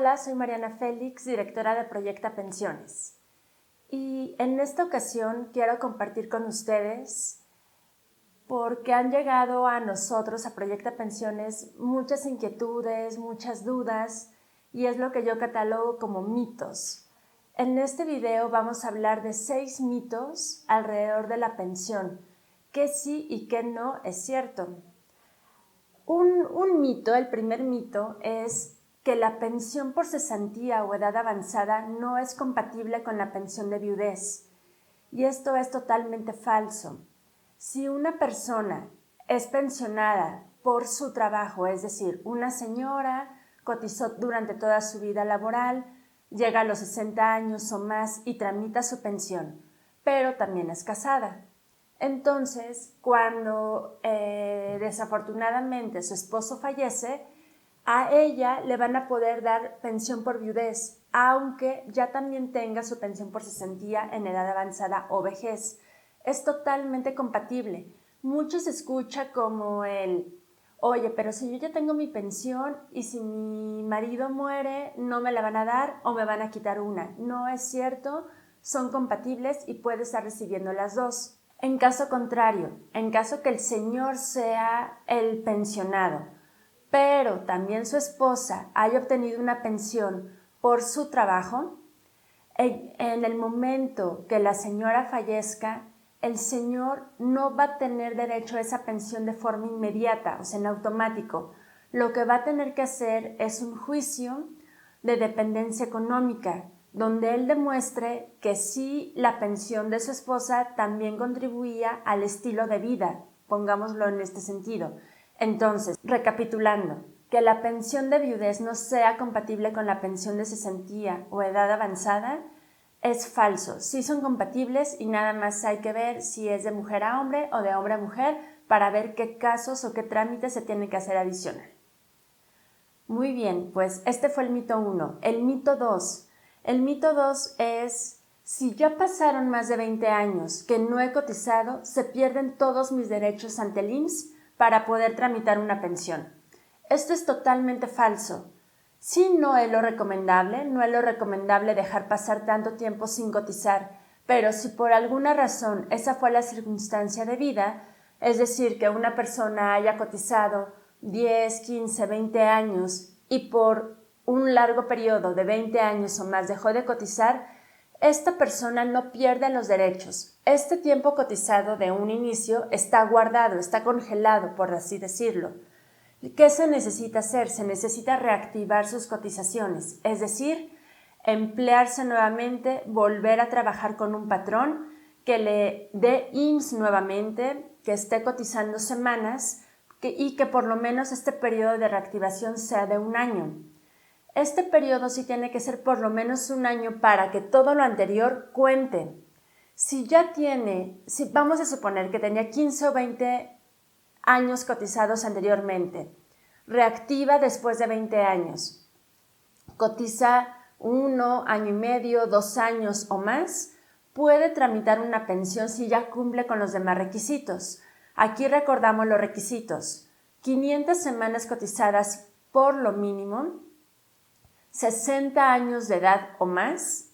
Hola, soy Mariana Félix, directora de Proyecta Pensiones. Y en esta ocasión quiero compartir con ustedes porque han llegado a nosotros, a Proyecta Pensiones, muchas inquietudes, muchas dudas, y es lo que yo catalogo como mitos. En este video vamos a hablar de 6 mitos alrededor de la pensión, qué sí y qué no es cierto. Un mito, el primer mito, es que la pensión por cesantía o edad avanzada no es compatible con la pensión de viudez. Y esto es totalmente falso. Si una persona es pensionada por su trabajo, es decir, una señora cotizó durante toda su vida laboral, llega a los 60 años o más y tramita su pensión, pero también es casada. Entonces, cuando desafortunadamente su esposo fallece, a ella le van a poder dar pensión por viudez, aunque ya también tenga su pensión por cesantía en edad avanzada o vejez. Es totalmente compatible. Muchos escucha como oye, pero si yo ya tengo mi pensión y si mi marido muere, no me la van a dar o me van a quitar una. No es cierto, son compatibles y puede estar recibiendo las dos. En caso contrario, en caso que el señor sea el pensionado, pero también su esposa haya obtenido una pensión por su trabajo, en el momento que la señora fallezca, el señor no va a tener derecho a esa pensión de forma inmediata, o sea, en automático. Lo que va a tener que hacer es un juicio de dependencia económica, donde él demuestre que sí la pensión de su esposa también contribuía al estilo de vida, pongámoslo en este sentido. Entonces, recapitulando, que la pensión de viudez no sea compatible con la pensión de cesantía o edad avanzada es falso. Sí son compatibles y nada más hay que ver si es de mujer a hombre o de hombre a mujer para ver qué casos o qué trámites se tienen que hacer adicional. Muy bien, pues este fue el mito 1. El mito 2. El mito 2 es: si ya pasaron más de 20 años que no he cotizado, se pierden todos mis derechos ante el IMSS para poder tramitar una pensión. Esto es totalmente falso. Sí, no es lo recomendable dejar pasar tanto tiempo sin cotizar, pero si por alguna razón esa fue la circunstancia de vida, es decir, que una persona haya cotizado 10, 15, 20 años y por un largo periodo de 20 años o más dejó de cotizar, esta persona no pierde los derechos. Este tiempo cotizado de un inicio está guardado, está congelado, por así decirlo. ¿Qué se necesita hacer? Se necesita reactivar sus cotizaciones, es decir, emplearse nuevamente, volver a trabajar con un patrón que le dé IMSS nuevamente, que esté cotizando semanas y que por lo menos este periodo de reactivación sea de un año. Este periodo sí tiene que ser por lo menos un año para que todo lo anterior cuente. Si vamos a suponer que tenía 15 o 20 años cotizados anteriormente, reactiva después de 20 años, cotiza 1 año y medio, 2 años o más, puede tramitar una pensión si ya cumple con los demás requisitos. Aquí recordamos los requisitos: 500 semanas cotizadas por lo mínimo, 60 años de edad o más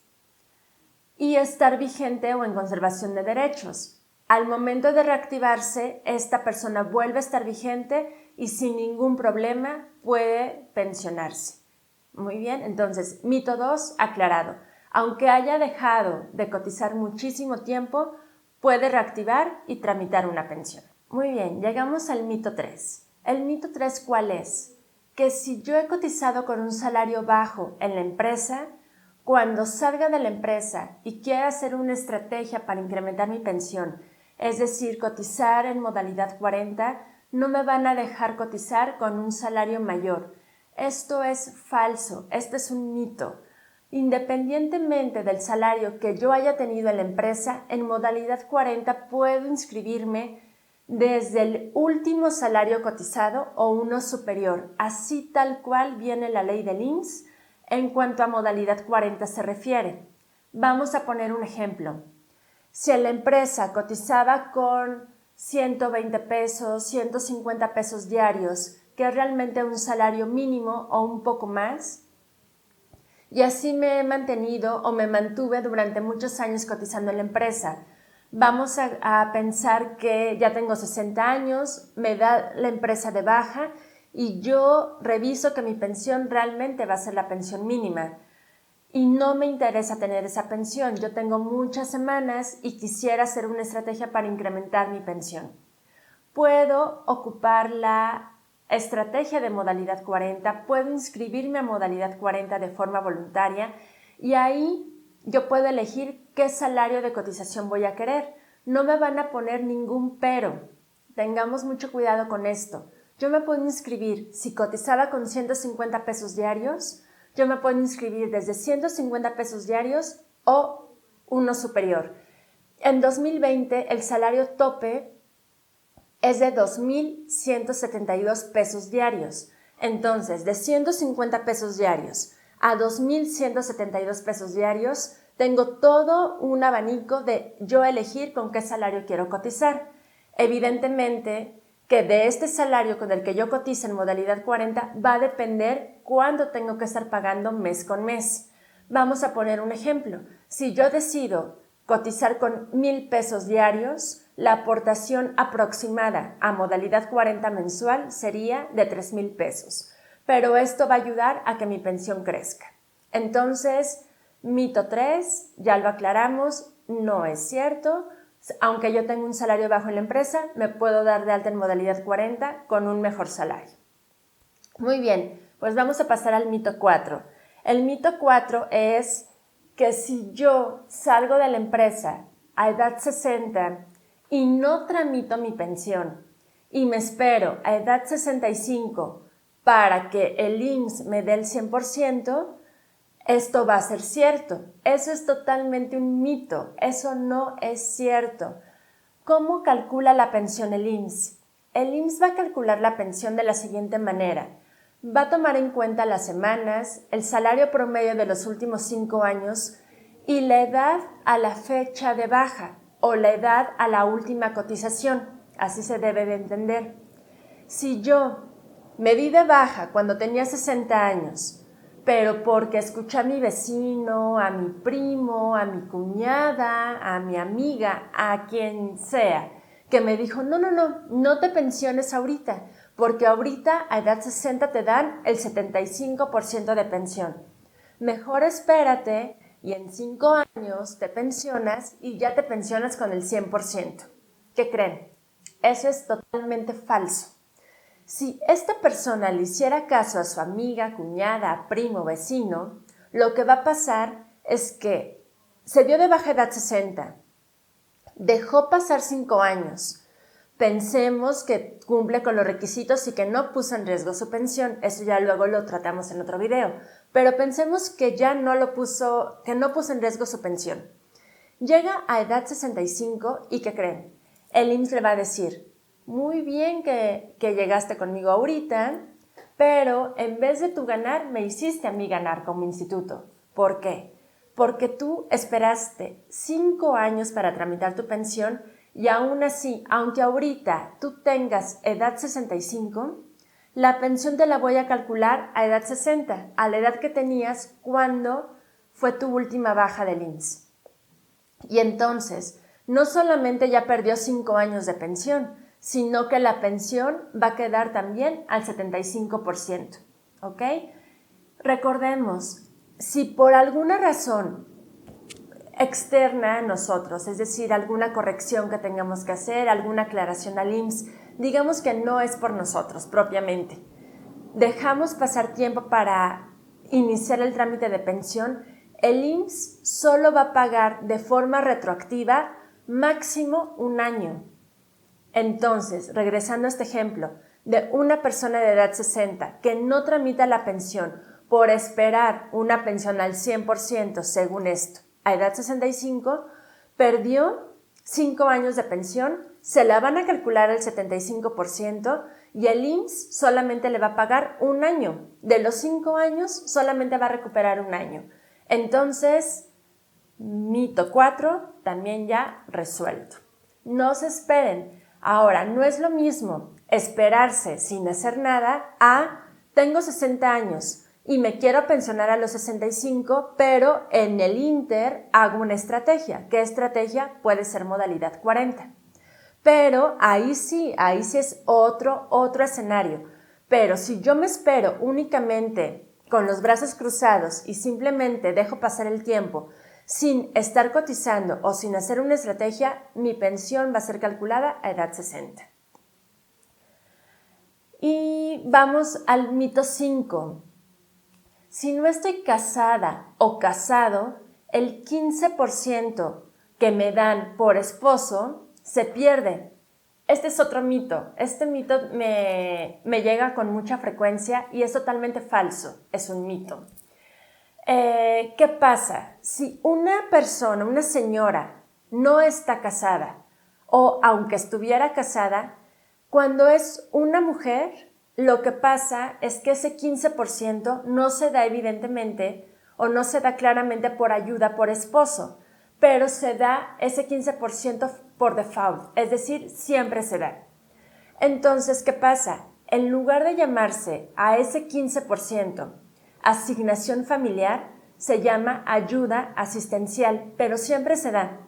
y estar vigente o en conservación de derechos. Al momento de reactivarse, esta persona vuelve a estar vigente y sin ningún problema puede pensionarse. Muy bien, entonces, mito 2 aclarado. Aunque haya dejado de cotizar muchísimo tiempo, puede reactivar y tramitar una pensión. Muy bien, llegamos al mito 3. ¿El mito 3 cuál es? Que si yo he cotizado con un salario bajo en la empresa, cuando salga de la empresa y quiera hacer una estrategia para incrementar mi pensión, es decir, cotizar en modalidad 40, no me van a dejar cotizar con un salario mayor. Esto es falso, este es un mito. Independientemente del salario que yo haya tenido en la empresa, en modalidad 40 puedo inscribirme desde el último salario cotizado o uno superior, así tal cual viene la ley del IMSS en cuanto a modalidad 40 se refiere. Vamos a poner un ejemplo. Si en la empresa cotizaba con 120 pesos, 150 pesos diarios, que es realmente un salario mínimo o un poco más, Y así me he mantenido o me mantuve durante muchos años cotizando en la empresa. Vamos a pensar que ya tengo 60 años, me da la empresa de baja y yo reviso que mi pensión realmente va a ser la pensión mínima. Y no me interesa tener esa pensión. Yo tengo muchas semanas y quisiera hacer una estrategia para incrementar mi pensión. Puedo ocupar la estrategia de modalidad 40, puedo inscribirme a modalidad 40 de forma voluntaria y ahí yo puedo elegir qué salario de cotización voy a querer. No me van a poner ningún pero. Tengamos mucho cuidado con esto. Yo me puedo inscribir, si cotizaba con 150 pesos diarios, yo me puedo inscribir desde 150 pesos diarios o uno superior. En 2020 el salario tope es de 2,172 pesos diarios. Entonces, de 150 pesos diarios a 2,172 pesos diarios, tengo todo un abanico de yo elegir con qué salario quiero cotizar. Evidentemente que de este salario con el que yo cotizo en modalidad 40 va a depender cuánto tengo que estar pagando mes con mes. Vamos a poner un ejemplo. Si yo decido cotizar con 1,000 pesos diarios, la aportación aproximada a modalidad 40 mensual sería de 3,000 pesos. Pero esto va a ayudar a que mi pensión crezca. Entonces, mito 3, ya lo aclaramos, no es cierto. Aunque yo tenga un salario bajo en la empresa, me puedo dar de alta en modalidad 40 con un mejor salario. Muy bien, pues vamos a pasar al mito 4. El mito 4 es que si yo salgo de la empresa a edad 60 y no tramito mi pensión y me espero a edad 65 para que el IMSS me dé el 100%, esto va a ser cierto. Eso es totalmente un mito. Eso no es cierto. ¿Cómo calcula la pensión el IMSS? El IMSS va a calcular la pensión de la siguiente manera. Va a tomar en cuenta las semanas, el salario promedio de los últimos 5 años y la edad a la fecha de baja o la edad a la última cotización. Así se debe de entender. Si yo me di de baja cuando tenía 60 años, pero porque escuché a mi vecino, a mi primo, a mi cuñada, a mi amiga, a quien sea, que me dijo, no te pensiones ahorita, porque ahorita a edad 60 te dan el 75% de pensión. Mejor espérate y en 5 años te pensionas y ya te pensionas con el 100%. ¿Qué creen? Eso es totalmente falso. Si esta persona le hiciera caso a su amiga, cuñada, primo, vecino, lo que va a pasar es que se dio de baja edad 60, dejó pasar 5 años, pensemos que cumple con los requisitos y que no puso en riesgo su pensión, eso ya luego lo tratamos en otro video, pero pensemos que ya no puso en riesgo su pensión. Llega a edad 65 y ¿qué creen? El IMSS le va a decir, muy bien que llegaste conmigo ahorita, pero en vez de tú ganar, me hiciste a mí ganar como instituto. ¿Por qué? Porque tú esperaste 5 años para tramitar tu pensión y aún así, aunque ahorita tú tengas edad 65, la pensión te la voy a calcular a edad 60, a la edad que tenías cuando fue tu última baja del IMSS. Y entonces, no solamente ya perdió 5 años de pensión, sino que la pensión va a quedar también al 75%, ¿ok? Recordemos, si por alguna razón externa a nosotros, es decir, alguna corrección que tengamos que hacer, alguna aclaración al IMSS, digamos que no es por nosotros propiamente, dejamos pasar tiempo para iniciar el trámite de pensión, el IMSS solo va a pagar de forma retroactiva máximo 1 año. Entonces, regresando a este ejemplo de una persona de edad 60 que no tramita la pensión por esperar una pensión al 100% según esto, a edad 65, perdió 5 años de pensión, se la van a calcular al 75% y el IMSS solamente le va a pagar 1 año. De los 5 años, solamente va a recuperar 1 año. Entonces, mito 4 también ya resuelto. No se esperen. Ahora, no es lo mismo esperarse sin hacer nada a tengo 60 años y me quiero pensionar a los 65, pero en el Inter hago una estrategia. ¿Qué estrategia? Puede ser modalidad 40. Pero ahí sí es otro escenario. Pero si yo me espero únicamente con los brazos cruzados y simplemente dejo pasar el tiempo sin estar cotizando o sin hacer una estrategia, mi pensión va a ser calculada a edad 60. Y vamos al mito 5. Si no estoy casada o casado, el 15% que me dan por esposo se pierde. Este es otro mito. Este mito me llega con mucha frecuencia y es totalmente falso. Es un mito. ¿Qué pasa? Si una persona, una señora, no está casada o aunque estuviera casada, cuando es una mujer, lo que pasa es que ese 15% no se da evidentemente o no se da claramente por ayuda por esposo, pero se da ese 15% por default, es decir, siempre se da. Entonces, ¿qué pasa? En lugar de llamarse a ese 15% asignación familiar, se llama ayuda asistencial, pero siempre se da.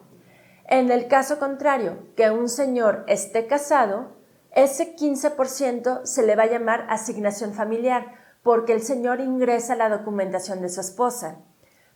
En el caso contrario, que un señor esté casado, ese 15% se le va a llamar asignación familiar, porque el señor ingresa la documentación de su esposa.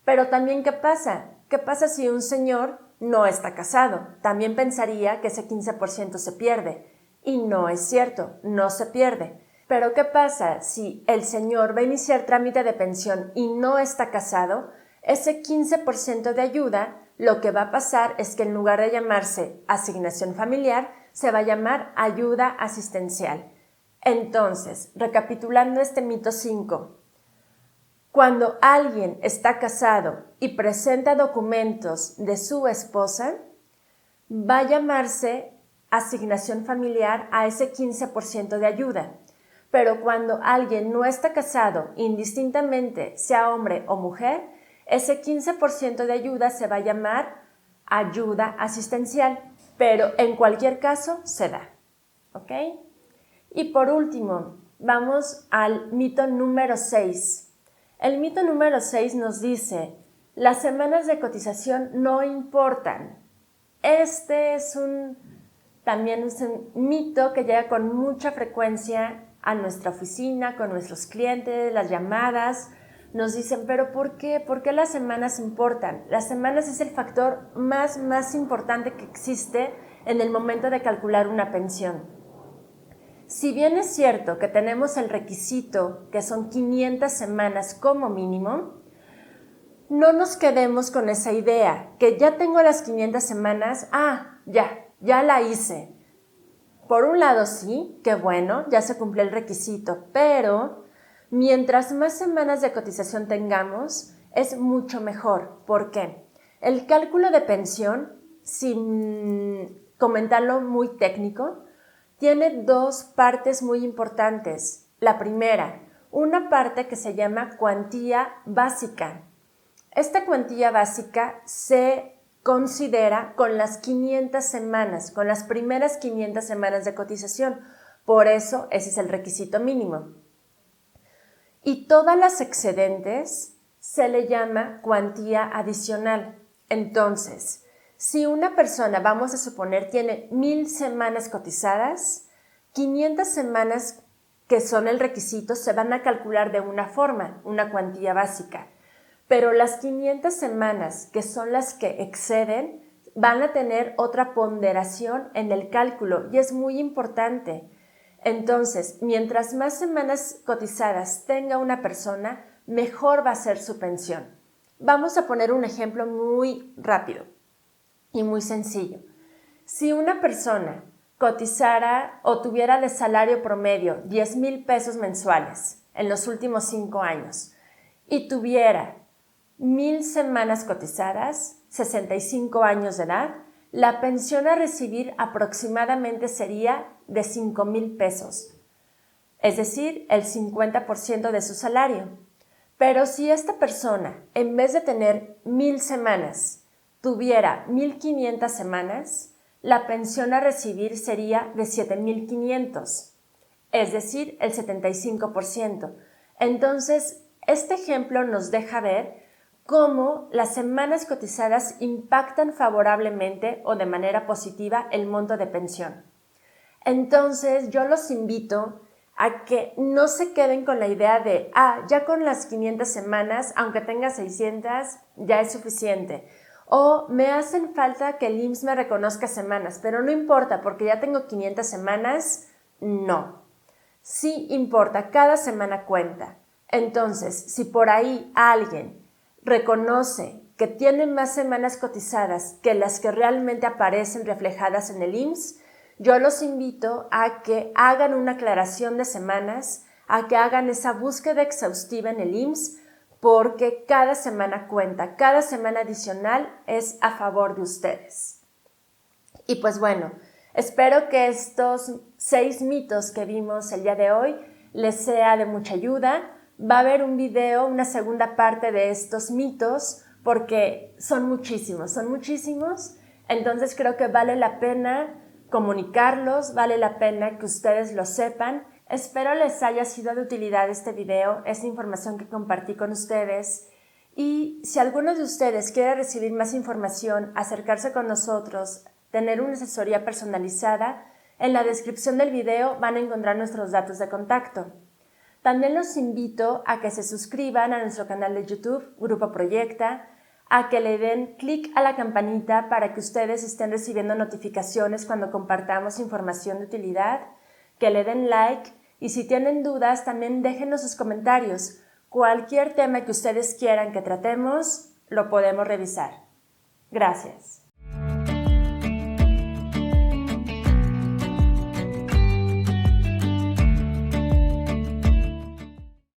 Pero también, ¿qué pasa? ¿Qué pasa si un señor no está casado? También pensaría que ese 15% se pierde. Y no es cierto, no se pierde. Pero ¿qué pasa si el señor va a iniciar trámite de pensión y no está casado? Ese 15% de ayuda, lo que va a pasar es que en lugar de llamarse asignación familiar, se va a llamar ayuda asistencial. Entonces, recapitulando este mito 5, cuando alguien está casado y presenta documentos de su esposa, va a llamarse asignación familiar a ese 15% de ayuda. Pero cuando alguien no está casado, indistintamente sea hombre o mujer, ese 15% de ayuda se va a llamar ayuda asistencial, pero en cualquier caso se da. ¿Ok? Y por último, vamos al mito número 6. El mito número 6 nos dice, las semanas de cotización no importan. Este es también es un mito que llega con mucha frecuencia a nuestra oficina, con nuestros clientes, las llamadas. Nos dicen, ¿pero por qué? ¿Por qué las semanas importan? Las semanas es el factor más importante que existe en el momento de calcular una pensión. Si bien es cierto que tenemos el requisito, que son 500 semanas como mínimo, no nos quedemos con esa idea, que ya tengo las 500 semanas, ya la hice. Por un lado sí, qué bueno, ya se cumplió el requisito, pero mientras más semanas de cotización tengamos, es mucho mejor. ¿Por qué? El cálculo de pensión, sin comentarlo muy técnico, tiene dos partes muy importantes. La primera, una parte que se llama cuantía básica. Esta cuantía básica se considera con las 500 semanas, con las primeras 500 semanas de cotización. Por eso, ese es el requisito mínimo. Y todas las excedentes se le llama cuantía adicional. Entonces, si una persona, vamos a suponer, tiene 1000 semanas cotizadas, 500 semanas que son el requisito se van a calcular de una forma, una cuantía básica. Pero las 500 semanas, que son las que exceden, van a tener otra ponderación en el cálculo y es muy importante. Entonces, mientras más semanas cotizadas tenga una persona, mejor va a ser su pensión. Vamos a poner un ejemplo muy rápido y muy sencillo. Si una persona cotizara o tuviera de salario promedio 10,000 pesos mensuales en los últimos 5 años y tuviera 1000 semanas cotizadas, 65 años de edad, la pensión a recibir aproximadamente sería de 5,000 pesos, es decir, el 50% de su salario. Pero si esta persona, en vez de tener 1000 semanas, tuviera 1500 semanas, la pensión a recibir sería de 7500, es decir, el 75%. Entonces, Este ejemplo nos deja ver cómo las semanas cotizadas impactan favorablemente o de manera positiva el monto de pensión. Entonces, yo los invito a que no se queden con la idea de, ya con las 500 semanas, aunque tenga 600, ya es suficiente. O me hacen falta que el IMSS me reconozca semanas, pero no importa porque ya tengo 500 semanas. No. Sí importa, cada semana cuenta. Entonces, si por ahí alguien reconoce que tiene más semanas cotizadas que las que realmente aparecen reflejadas en el IMSS, yo los invito a que hagan una aclaración de semanas, a que hagan esa búsqueda exhaustiva en el IMSS, porque cada semana cuenta, cada semana adicional es a favor de ustedes. Y pues bueno, espero que estos 6 mitos que vimos el día de hoy les sea de mucha ayuda. Va a haber un video, una segunda parte de estos mitos, porque son muchísimos. Entonces creo que vale la pena comunicarlos, vale la pena que ustedes lo sepan. Espero les haya sido de utilidad este video, esta información que compartí con ustedes. Y si alguno de ustedes quiere recibir más información, acercarse con nosotros, tener una asesoría personalizada, en la descripción del video van a encontrar nuestros datos de contacto. También los invito a que se suscriban a nuestro canal de YouTube, Grupo Proyecta, a que le den clic a la campanita para que ustedes estén recibiendo notificaciones cuando compartamos información de utilidad, que le den like y si tienen dudas también déjenos sus comentarios. Cualquier tema que ustedes quieran que tratemos, lo podemos revisar. Gracias.